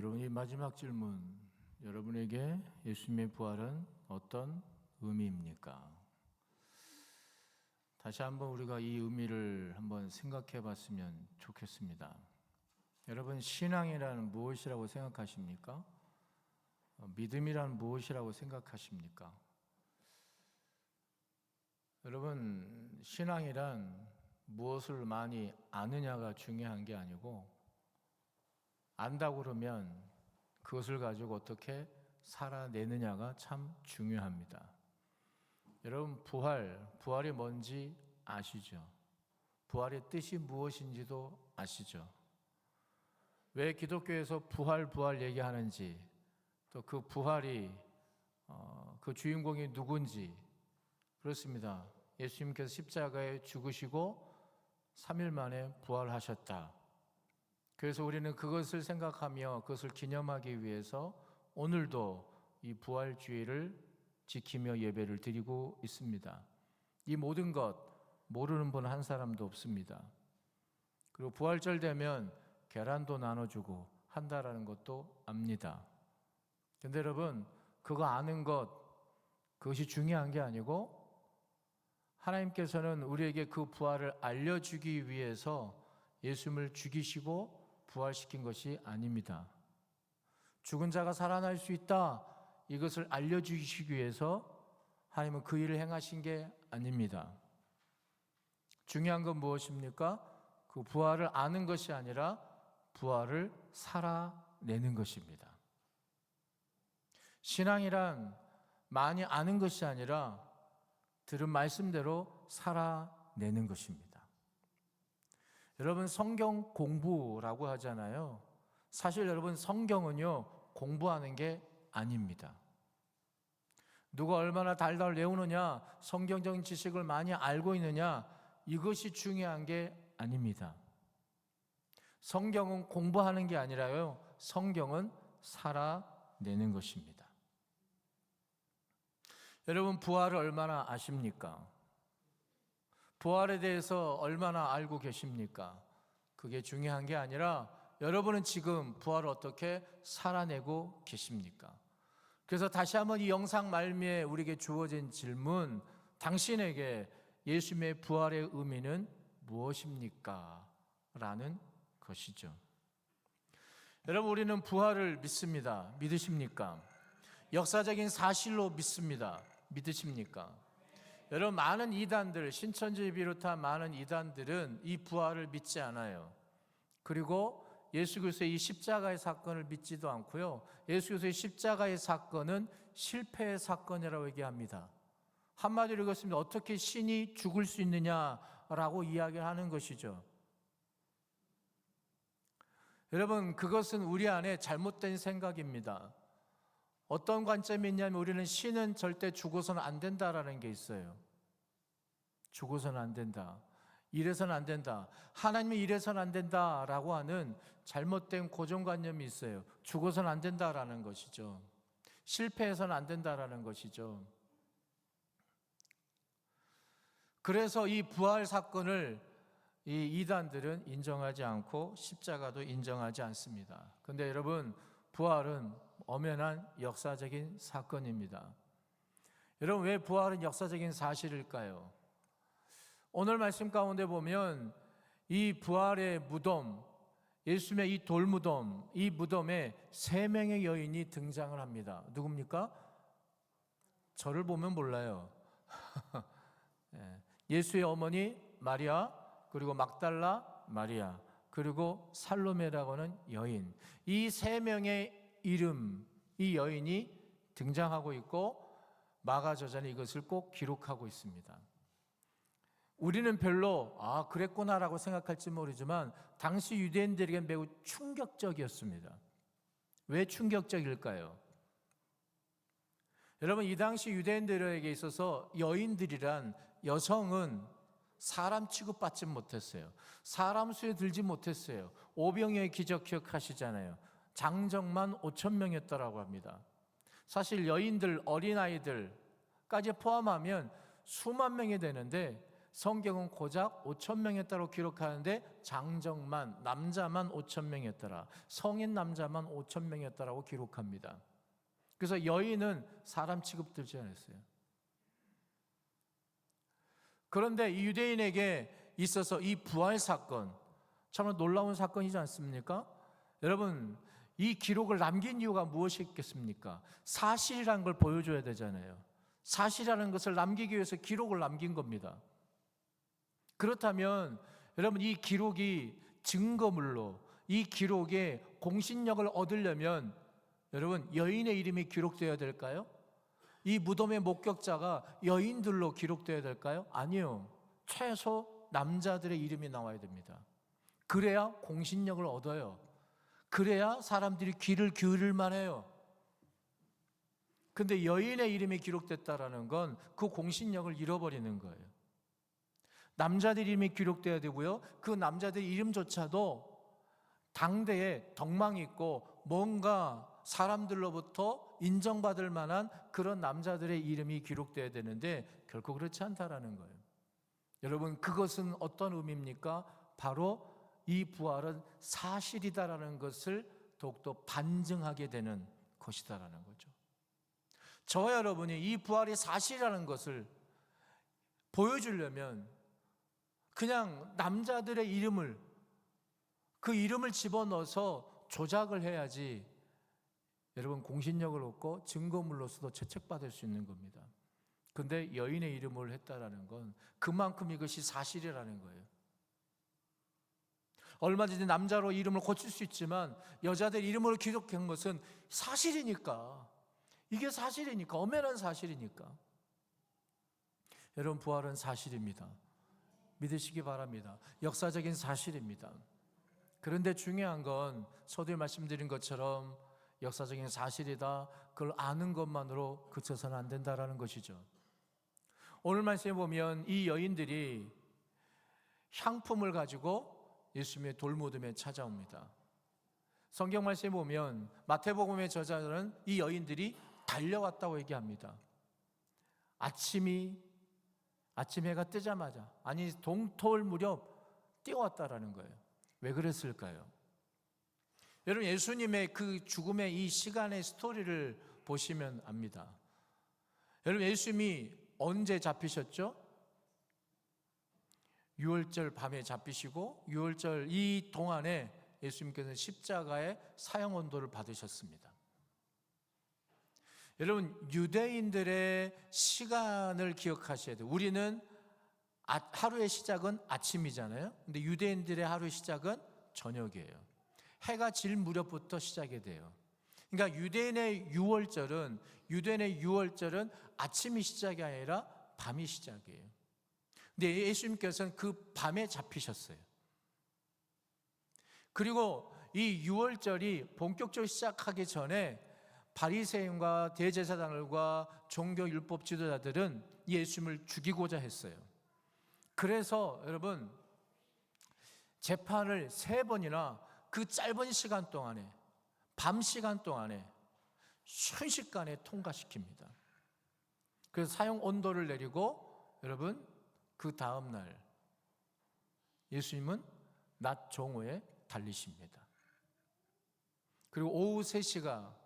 여러분, 이 마지막 질문, 여러분에게 예수님의 부활은 어떤 의미입니까? 다시 한번 우리가 이 의미를 한번 생각해 봤으면 좋겠습니다. 여러분, 신앙이란 무엇이라고 생각하십니까? 믿음이란 무엇이라고 생각하십니까? 여러분, 신앙이란 무엇을 많이 아느냐가 중요한 게 아니고, 안다고 그러면 그것을 가지고 어떻게 살아내느냐가 참 중요합니다. 여러분, 부활이 뭔지 아시죠? 부활의 뜻이 무엇인지도 아시죠? 왜 기독교에서 부활 얘기하는지, 또 그 부활이 그 주인공이 누군지. 그렇습니다. 예수님께서 십자가에 죽으시고 3일 만에 부활하셨다. 그래서 우리는 그것을 생각하며 그것을 기념하기 위해서 오늘도 이 부활주의를 지키며 예배를 드리고 있습니다. 이 모든 것 모르는 분 한 사람도 없습니다. 그리고 부활절 되면 계란도 나눠주고 한다라는 것도 압니다. 근데 여러분, 그거 아는 그것이 중요한 게 아니고, 하나님께서는 우리에게 그 부활을 알려주기 위해서 예수님을 죽이시고 부활시킨 것이 아닙니다. 죽은 자가 살아날 수 있다, 이것을 알려주시기 위해서 하나님은 그 일을 행하신 게 아닙니다. 중요한 건 무엇입니까? 그 부활을 아는 것이 아니라 부활을 살아내는 것입니다. 신앙이란 많이 아는 것이 아니라 들은 말씀대로 살아내는 것입니다. 여러분, 성경 공부라고 하잖아요. 사실 여러분, 성경은요, 공부하는 게 아닙니다. 누가 얼마나 달달 외우느냐, 성경적인 지식을 많이 알고 있느냐, 이것이 중요한 게 아닙니다. 성경은 공부하는 게 아니라요, 성경은 살아내는 것입니다. 여러분, 부활을 얼마나 아십니까? 부활에 대해서 얼마나 알고 계십니까? 그게 중요한 게 아니라 여러분은 지금 부활을 어떻게 살아내고 계십니까? 그래서 다시 한번 이 영상 말미에 우리에게 주어진 질문, 당신에게 예수님의 부활의 의미는 무엇입니까? 라는 것이죠. 여러분, 우리는 부활을 믿습니다. 믿으십니까? 역사적인 사실로 믿습니다. 믿으십니까? 여러분, 많은 이단들, 신천지를 비롯한 많은 이단들은 이 부활을 믿지 않아요. 그리고 예수 그리스도의 이 십자가의 사건을 믿지도 않고요, 예수 그리스도의 십자가의 사건은 실패의 사건이라고 얘기합니다. 한마디로 이것입니다. 어떻게 신이 죽을 수 있느냐라고 이야기하는 것이죠. 여러분, 그것은 우리 안에 잘못된 생각입니다. 어떤 관점이 있냐면, 우리는 신은 절대 죽어서는 안 된다라는 게 있어요. 죽어서는 안 된다, 이래서는 안 된다, 하나님이 이래서는 안 된다라고 하는 잘못된 고정관념이 있어요. 죽어서는 안 된다라는 것이죠. 실패해서는 안 된다라는 것이죠. 그래서 이 부활 사건을 이 이단들은 인정하지 않고 십자가도 인정하지 않습니다. 그런데 여러분, 부활은 엄연한 역사적인 사건입니다. 여러분, 왜 부활은 역사적인 사실일까요? 오늘 말씀 가운데 보면 이 부활의 무덤, 예수님의 이 돌무덤, 이 무덤에 3명의 여인이 등장을 합니다. 누굽니까? 저를 보면 몰라요. 예수의 어머니 마리아, 그리고 막달라 마리아, 그리고 살로메라고 하는 여인, 이 3명의 이름, 이 여인이 등장하고 있고 마가 저자는 이것을 꼭 기록하고 있습니다. 우리는 별로 그랬구나라고 생각할지 모르지만 당시 유대인들에게 매우 충격적이었습니다. 왜 충격적일까요? 여러분, 이 당시 유대인들에게 있어서 여인들이란, 여성은 사람 취급받지 못했어요. 사람 수에 들지 못했어요. 오병이어의 기적 기억하시잖아요. 장정만 5,000명이었다라고 합니다. 사실 여인들, 어린아이들까지 포함하면 수만 명이 되는데 성경은 고작 5,000명이었다고 기록하는데 장정만, 남자만 5,000명이었더라. 성인 남자만 5,000명이었다라고 기록합니다. 그래서 여인은 사람 취급되지 않았어요. 그런데 이 유대인에게 있어서 이 부활 사건, 정말 놀라운 사건이지 않습니까? 여러분, 이 기록을 남긴 이유가 무엇이겠습니까? 사실이라는 걸 보여줘야 되잖아요. 사실이라는 것을 남기기 위해서 기록을 남긴 겁니다. 그렇다면 여러분, 이 기록이 증거물로, 이 기록에 공신력을 얻으려면 여러분, 여인의 이름이 기록되어야 될까요? 이 무덤의 목격자가 여인들로 기록되어야 될까요? 아니요. 최소 남자들의 이름이 나와야 됩니다. 그래야 공신력을 얻어요. 그래야 사람들이 귀를 기울일 만해요. 근데 여인의 이름이 기록됐다라는 건 그 공신력을 잃어버리는 거예요. 남자들 이름이 기록돼야 되고요. 그 남자들 이름조차도 당대에 덕망이 있고 뭔가 사람들로부터 인정받을 만한 그런 남자들의 이름이 기록돼야 되는데 결코 그렇지 않다라는 거예요. 여러분, 그것은 어떤 의미입니까? 바로 이 부활은 사실이다라는 것을 더욱더 반증하게 되는 것이다라는 거죠. 저와 여러분이 이 부활이 사실이라는 것을 보여주려면 그냥 남자들의 이름을, 그 이름을 집어넣어서 조작을 해야지 여러분 공신력을 얻고 증거물로서도 채택받을 수 있는 겁니다. 근데 여인의 이름을 했다라는 건 그만큼 이것이 사실이라는 거예요. 얼마든지 남자로 이름을 고칠 수 있지만 여자들 이름으로 기록한 것은 사실이니까, 이게 사실이니까, 엄연한 사실이니까. 여러분, 부활은 사실입니다. 믿으시기 바랍니다. 역사적인 사실입니다. 그런데 중요한 건 서두에 말씀드린 것처럼 역사적인 사실이다, 그걸 아는 것만으로 그쳐서는 안 된다라는 것이죠. 오늘 말씀에 보면 이 여인들이 향품을 가지고 예수님의 돌무덤에 찾아옵니다. 성경 말씀에 보면 마태복음의 저자는 이 여인들이 달려왔다고 얘기합니다. 아침 해가 뜨자마자, 아니 동토일 무렵 뛰어왔다라는 거예요. 왜 그랬을까요? 여러분, 예수님의 그 죽음의 이 시간의 스토리를 보시면 압니다. 여러분, 예수님이 언제 잡히셨죠? 유월절 밤에 잡히시고 유월절 이 동안에 예수님께서는 십자가의 사형 언도를 받으셨습니다. 여러분, 유대인들의 시간을 기억하셔야 돼요. 우리는 하루의 시작은 아침이잖아요. 근데 유대인들의 하루의 시작은 저녁이에요. 해가 질 무렵부터 시작이 돼요. 그러니까 유대인의 유월절은 아침이 시작이 아니라 밤이 시작이에요. 근데 예수님께서는 그 밤에 잡히셨어요. 그리고 이 유월절이 본격적으로 시작하기 전에 바리새인과 대제사장들과 종교 율법 지도자들은 예수님을 죽이고자 했어요. 그래서 여러분, 재판을 3번이나 그 짧은 시간 동안에, 밤 시간 동안에 순식간에 통과시킵니다. 그래서 사형 언도를 내리고 여러분, 그 다음 날 예수님은 낮 정오에 달리십니다. 그리고 오후 3시가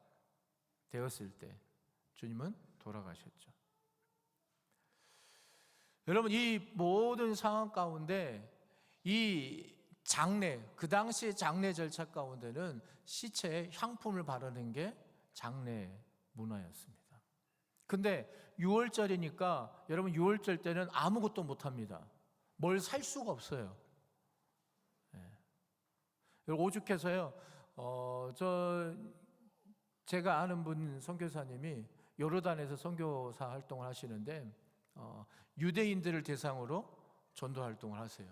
되었을 때 주님은 돌아가셨죠. 여러분, 이 모든 상황 가운데 이 장례, 그 당시의 장례 절차 가운데는 시체에 향품을 바르는 게 장례 문화였습니다. 근데 6월절이니까 여러분, 6월절 때는 아무것도 못합니다. 뭘 살 수가 없어요. 오죽해서요, 제가 아는 분 선교사님이 요르단에서 선교사 활동을 하시는데 유대인들을 대상으로 전도 활동을 하세요.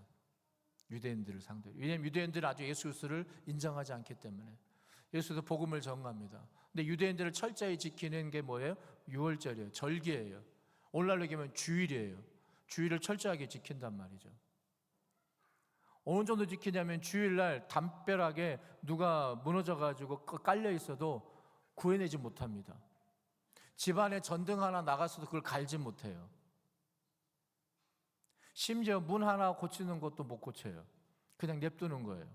유대인들을 상대로. 왜냐하면 유대인들은 아주 예수 그리스도를 인정하지 않기 때문에 예수도 복음을 전가합니다. 근데 유대인들을 철저히 지키는 게 뭐예요? 유월절이에요. 절기예요. 오늘날로 얘기하면 주일이에요. 주일을 철저하게 지킨단 말이죠. 어느 정도 지키냐면 주일날 담벼락에 누가 무너져가지고 깔려 있어도 구해내지 못합니다. 집안에 전등 하나 나갔어도 그걸 갈지 못해요. 심지어 문 하나 고치는 것도 못 고쳐요. 그냥 냅두는 거예요.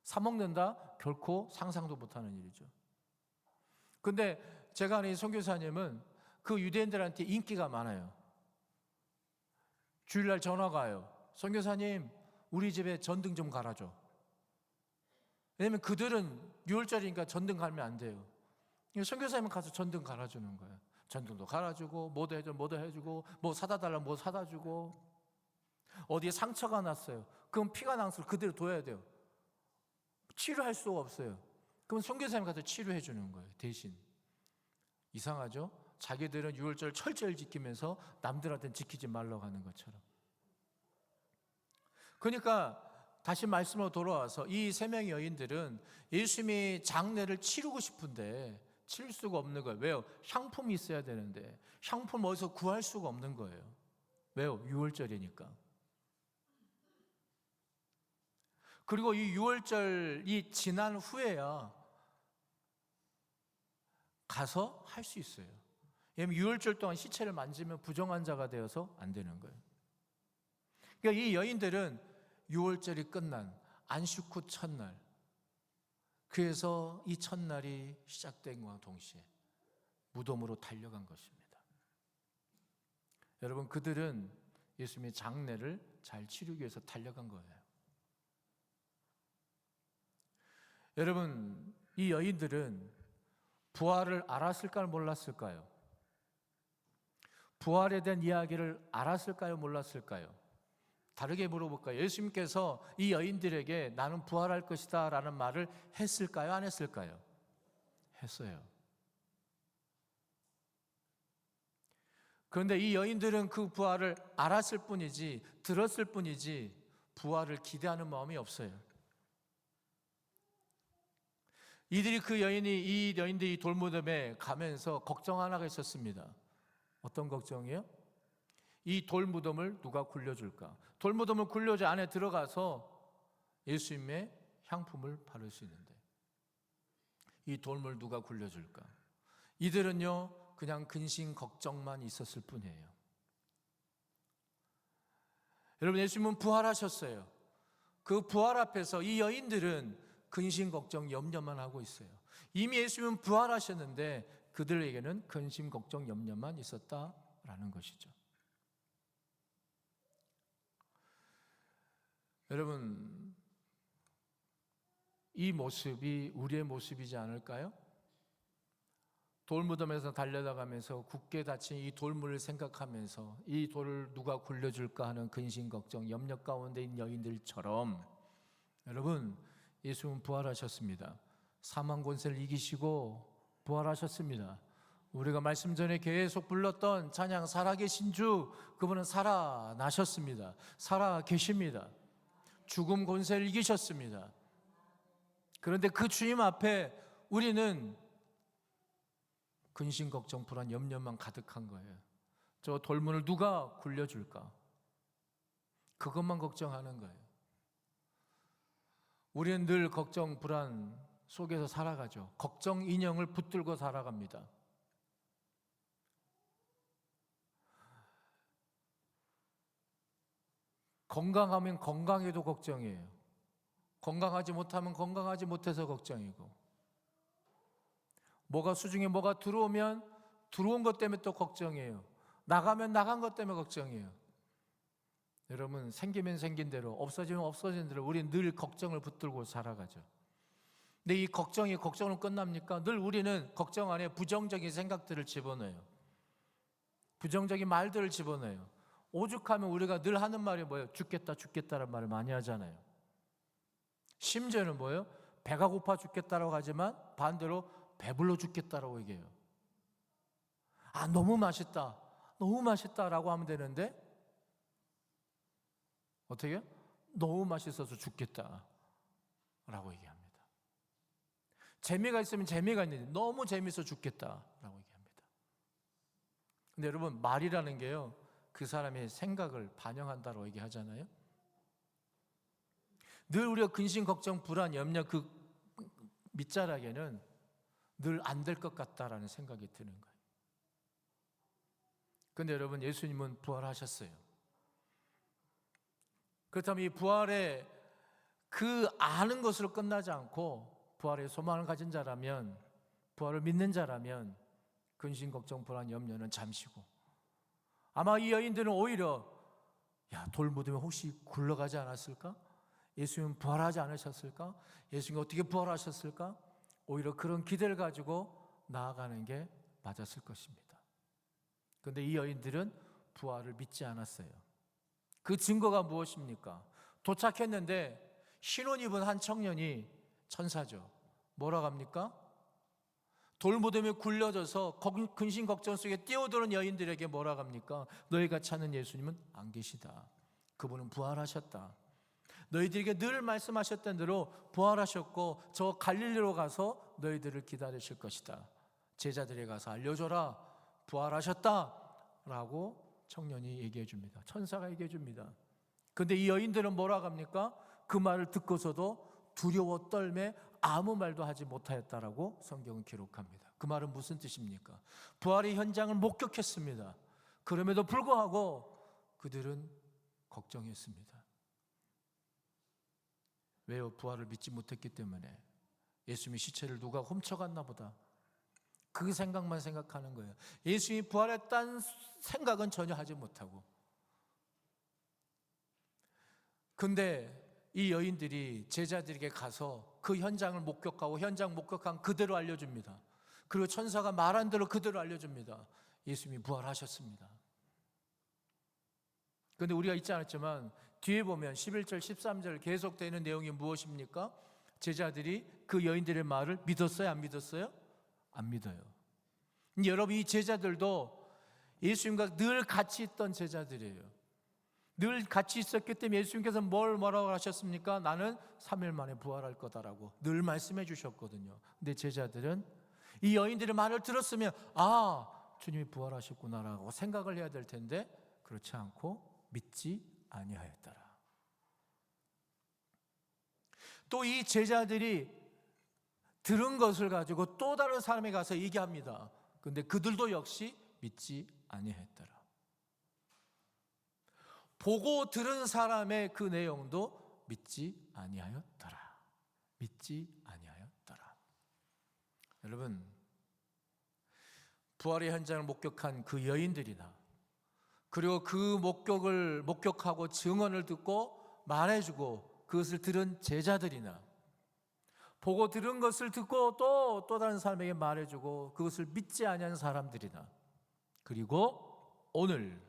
사먹는다? 결코 상상도 못하는 일이죠. 근데 제가 아는 선교사님은 그 유대인들한테 인기가 많아요. 주일날 전화가 와요. 선교사님, 우리 집에 전등 좀 갈아줘. 왜냐면 그들은 6월절이니까 전등 갈면 안 돼요. 선교사님은 가서 전등 갈아주는 거예요. 전등도 갈아주고, 뭐도 해주고, 뭐 사다 달라면 뭐 사다 주고, 어디에 상처가 났어요. 그럼 피가 낭수를 그대로 둬야 돼요. 치료할 수가 없어요. 그럼 선교사님 가서 치료해 주는 거예요, 대신. 이상하죠? 자기들은 6월절 철저히 지키면서 남들한테는 지키지 말라고 하는 것처럼. 그러니까 다시 말씀으로 돌아와서 이 세 명의 여인들은 예수님이 장례를 치르고 싶은데 치를 수가 없는 거예요. 왜요? 향품이 있어야 되는데 향품 어디서 구할 수가 없는 거예요. 왜요? 6월절이니까. 그리고 이 6월절이 지난 후에야 가서 할 수 있어요. 왜냐하면 6월절 동안 시체를 만지면 부정한 자가 되어서 안 되는 거예요. 그러니까 이 여인들은 6월절이 끝난 안식 후 첫날, 그래서 이 첫날이 시작된과 동시에 무덤으로 달려간 것입니다. 여러분, 그들은 예수님의 장례를 잘 치르기 위해서 달려간 거예요. 여러분, 이 여인들은 부활을 알았을까요? 몰랐을까요? 부활에 대한 이야기를 알았을까요? 몰랐을까요? 다르게 물어볼까요? 예수님께서 이 여인들에게 나는 부활할 것이다 라는 말을 했을까요? 안 했을까요? 했어요. 그런데 이 여인들은 그 부활을 알았을 뿐이지, 들었을 뿐이지 부활을 기대하는 마음이 없어요. 이 여인들이 돌무덤에 가면서 걱정 하나가 있었습니다. 어떤 걱정이요? 이 돌무덤을 누가 굴려줄까? 돌무덤을 굴려줘 안에 들어가서 예수님의 향품을 바를 수 있는데 이 돌을 누가 굴려줄까? 이들은요 그냥 근심 걱정만 있었을 뿐이에요. 여러분, 예수님은 부활하셨어요. 그 부활 앞에서 이 여인들은 근심 걱정 염려만 하고 있어요. 이미 예수님은 부활하셨는데 그들에게는 근심 걱정 염려만 있었다라는 것이죠. 여러분, 이 모습이 우리의 모습이지 않을까요? 돌무덤에서 달려나가면서 굳게 닫힌 이 돌문을 생각하면서 이 돌을 누가 굴려줄까 하는 근심 걱정 염려 가운데 있는 여인들처럼 여러분, 예수는 부활하셨습니다. 사망 권세를 이기시고 부활하셨습니다. 우리가 말씀 전에 계속 불렀던 찬양 살아계신 주, 그분은 살아나셨습니다. 살아계십니다. 죽음 권세를 이기셨습니다. 그런데 그 주님 앞에 우리는 근심 걱정 불안 염려만 가득한 거예요. 저 돌문을 누가 굴려줄까? 그것만 걱정하는 거예요. 우리는 늘 걱정 불안 속에서 살아가죠. 걱정 인형을 붙들고 살아갑니다. 건강하면 건강해도 걱정이에요. 건강하지 못하면 건강하지 못해서 걱정이고, 뭐가 수중에 뭐가 들어오면 들어온 것 때문에 또 걱정이에요. 나가면 나간 것 때문에 걱정이에요. 여러분, 생기면 생긴 대로, 없어지면 없어진 대로 우리는 늘 걱정을 붙들고 살아가죠. 근데 이 걱정이 걱정으로 끝납니까? 늘 우리는 걱정 안에 부정적인 생각들을 집어넣어요. 부정적인 말들을 집어넣어요. 오죽하면 우리가 늘 하는 말이 뭐예요? 죽겠다 죽겠다라는 말을 많이 하잖아요. 심지어는 뭐예요? 배가 고파 죽겠다라고 하지만 반대로 배불러 죽겠다라고 얘기해요. 아, 너무 맛있다, 너무 맛있다라고 하면 되는데 어떻게 해요? 너무 맛있어서 죽겠다라고 얘기합니다. 재미가 있으면 재미가 있는데 너무 재미있어 죽겠다라고 얘기합니다. 근데 여러분, 말이라는 게요 그 사람의 생각을 반영한다고 얘기하잖아요. 늘 우리가 근심, 걱정, 불안, 염려 그 밑자락에는 늘 안 될 것 같다라는 생각이 드는 거예요. 그런데 여러분, 예수님은 부활하셨어요. 그렇다면 이 부활의 그 아는 것으로 끝나지 않고 부활의 소망을 가진 자라면, 부활을 믿는 자라면 근심, 걱정, 불안, 염려는 잠시고, 아마 이 여인들은 오히려 돌 묻으면 혹시 굴러가지 않았을까? 예수님 부활하지 않으셨을까? 예수님 어떻게 부활하셨을까? 오히려 그런 기대를 가지고 나아가는 게 맞았을 것입니다. 그런데 이 여인들은 부활을 믿지 않았어요. 그 증거가 무엇입니까? 도착했는데 흰옷 입은 한 청년이, 천사죠, 뭐라고 합니까? 돌무덤에 굴려져서 근심 걱정 속에 뛰어드는 여인들에게 뭐라고 합니까? 너희가 찾는 예수님은 안 계시다. 그분은 부활하셨다. 너희들에게 늘 말씀하셨던 대로 부활하셨고 저 갈릴리로 가서 너희들을 기다리실 것이다. 제자들에게 가서 알려줘라. 부활하셨다 라고 청년이 얘기해 줍니다. 천사가 얘기해 줍니다. 그런데 이 여인들은 뭐라고 합니까? 그 말을 듣고서도 두려워 떨매 아무 말도 하지 못하였다라고 성경은 기록합니다. 그 말은 무슨 뜻입니까? 부활의 현장을 목격했습니다. 그럼에도 불구하고 그들은 걱정했습니다. 왜요? 부활을 믿지 못했기 때문에. 예수님의 시체를 누가 훔쳐갔나 보다, 그 생각만 생각하는 거예요. 예수님이 부활했다는 생각은 전혀 하지 못하고. 근데 이 여인들이 제자들에게 가서 그 현장을 목격하고 현장 목격한 그대로 알려줍니다. 그리고 천사가 말한 대로 그대로 알려줍니다. 예수님이 부활하셨습니다. 그런데 우리가 잊지 않았지만 뒤에 보면 11절 13절 계속되는 내용이 무엇입니까? 제자들이 그 여인들의 말을 믿었어요? 안 믿었어요? 안 믿어요. 여러분, 이 제자들도 예수님과 늘 같이 있던 제자들이에요. 늘 같이 있었기 때문에 예수님께서 뭐라고 하셨습니까? 나는 3일 만에 부활할 거다라고 늘 말씀해 주셨거든요. 근데 제자들은 이 여인들의 말을 들었으면 주님이 부활하셨구나라고 생각을 해야 될 텐데 그렇지 않고 믿지 아니하였더라. 또 이 제자들이 들은 것을 가지고 또 다른 사람에 가서 얘기합니다. 근데 그들도 역시 믿지 아니하였더라. 보고 들은 사람의 그 내용도 믿지 아니하였더라. 믿지 아니하였더라. 여러분, 부활의 현장을 목격한 그 여인들이나 그리고 그 목격을 목격하고 증언을 듣고 말해주고 그것을 들은 제자들이나 보고 들은 것을 듣고 또 다른 사람에게 말해주고 그것을 믿지 아니하는 사람들이나 그리고 오늘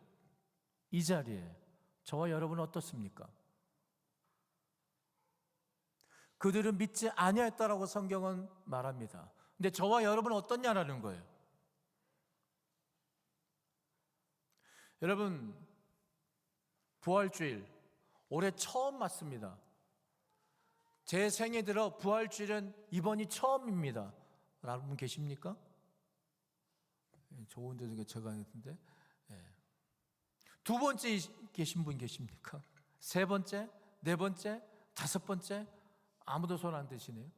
이 자리에 저와 여러분은 어떻습니까? 그들은 믿지 아니했다라고 성경은 말합니다. 근데 저와 여러분은 어떻냐라는 거예요. 여러분, 부활주일 올해 처음 맞습니다. 제 생에 들어 부활주일은 이번이 처음입니다. 라는 분 계십니까? 좋은 데도 제가 했는데 두 번째 계신 분 계십니까? 세 번째? 네 번째? 다섯 번째? 아무도 손 안 드시네요.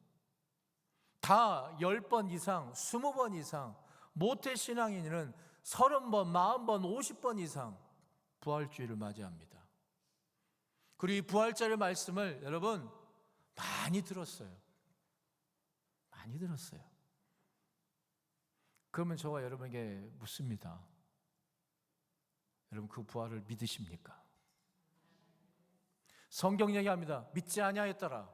다 10번 이상, 20번 이상, 모태신앙인은 30번, 40번, 50번 이상 부활주일을 맞이합니다. 그리고 이 부활절의 말씀을 여러분 많이 들었어요. 많이 들었어요. 그러면 저와 여러분에게 묻습니다. 여러분, 그 부활을 믿으십니까? 성경 얘기합니다. 믿지 아니하였더라.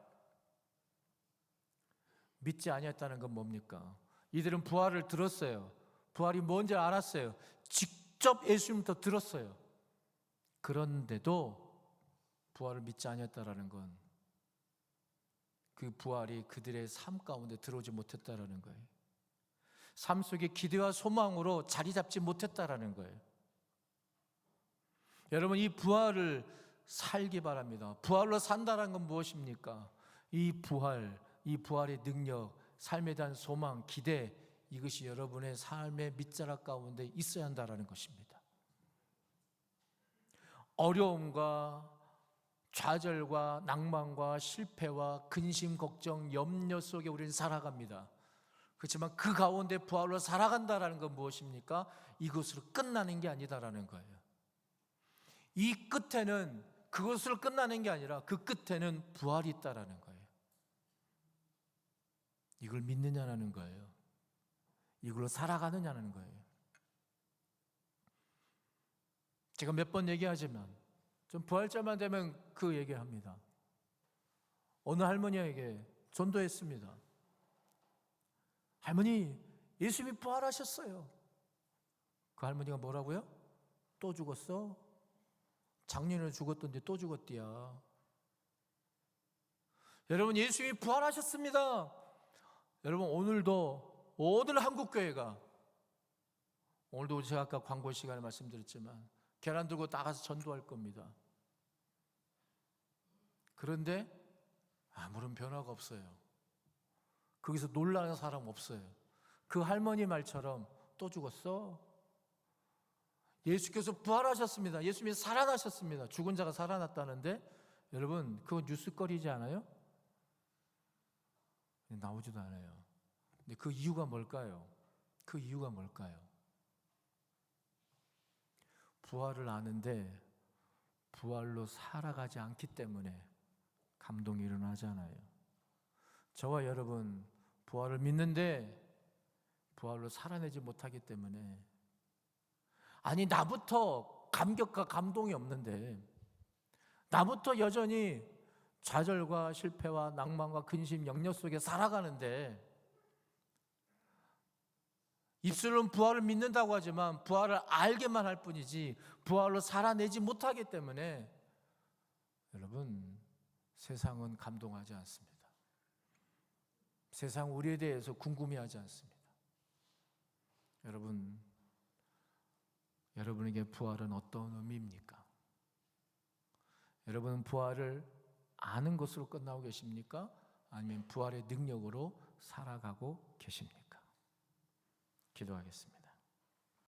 믿지 아니했다는 건 뭡니까? 이들은 부활을 들었어요. 부활이 뭔지 알았어요. 직접 예수님부터 들었어요. 그런데도 부활을 믿지 아니했다라는 건 그 부활이 그들의 삶 가운데 들어오지 못했다라는 거예요. 삶 속에 기대와 소망으로 자리 잡지 못했다라는 거예요. 여러분, 이 부활을 살기 바랍니다. 부활로 산다는 건 무엇입니까? 이 부활의 능력, 삶에 대한 소망, 기대, 이것이 여러분의 삶의 밑자락 가운데 있어야 한다는 것입니다. 어려움과 좌절과 낭만과 실패와 근심, 걱정, 염려 속에 우리는 살아갑니다. 그렇지만 그 가운데 부활로 살아간다는 건 무엇입니까? 이것으로 끝나는 게 아니다라는 거예요. 이 끝에는 그것을 끝나는 게 아니라 그 끝에는 부활이 있다라는 거예요. 이걸 믿느냐라는 거예요. 이걸로 살아가느냐는 거예요. 제가 몇 번 얘기하지만 좀 부활절만 되면 그 얘기합니다. 어느 할머니에게 전도했습니다. 할머니, 예수님이 부활하셨어요. 그 할머니가 뭐라고요? 또 죽었어? 작년에 죽었던데 또 죽었디야. 여러분, 예수님이 부활하셨습니다. 여러분, 오늘도 모든 한국교회가, 오늘도 제가 아까 광고 시간에 말씀드렸지만 계란 들고 나가서 전도할 겁니다. 그런데 아무런 변화가 없어요. 거기서 놀라는 사람 없어요. 그 할머니 말처럼 또 죽었어? 예수께서 부활하셨습니다. 예수님이 살아나셨습니다. 죽은 자가 살아났다는데 여러분, 그거 뉴스거리지 않아요? 나오지도 않아요. 근데 그 이유가 뭘까요? 그 이유가 뭘까요? 부활을 아는데 부활로 살아가지 않기 때문에 감동이 일어나잖아요. 저와 여러분, 부활을 믿는데 부활로 살아내지 못하기 때문에, 아니 나부터 감격과 감동이 없는데, 나부터 여전히 좌절과 실패와 낭만과 근심, 역력 속에 살아가는데, 입술은 부활을 믿는다고 하지만 부활을 알게만 할 뿐이지 부활로 살아내지 못하기 때문에 여러분, 세상은 감동하지 않습니다. 세상 우리에 대해서 궁금해하지 않습니다. 여러분, 여러분에게 부활은 어떤 의미입니까? 여러분은 부활을 아는 것으로 끝나고 계십니까? 아니면 부활의 능력으로 살아가고 계십니까? 기도하겠습니다.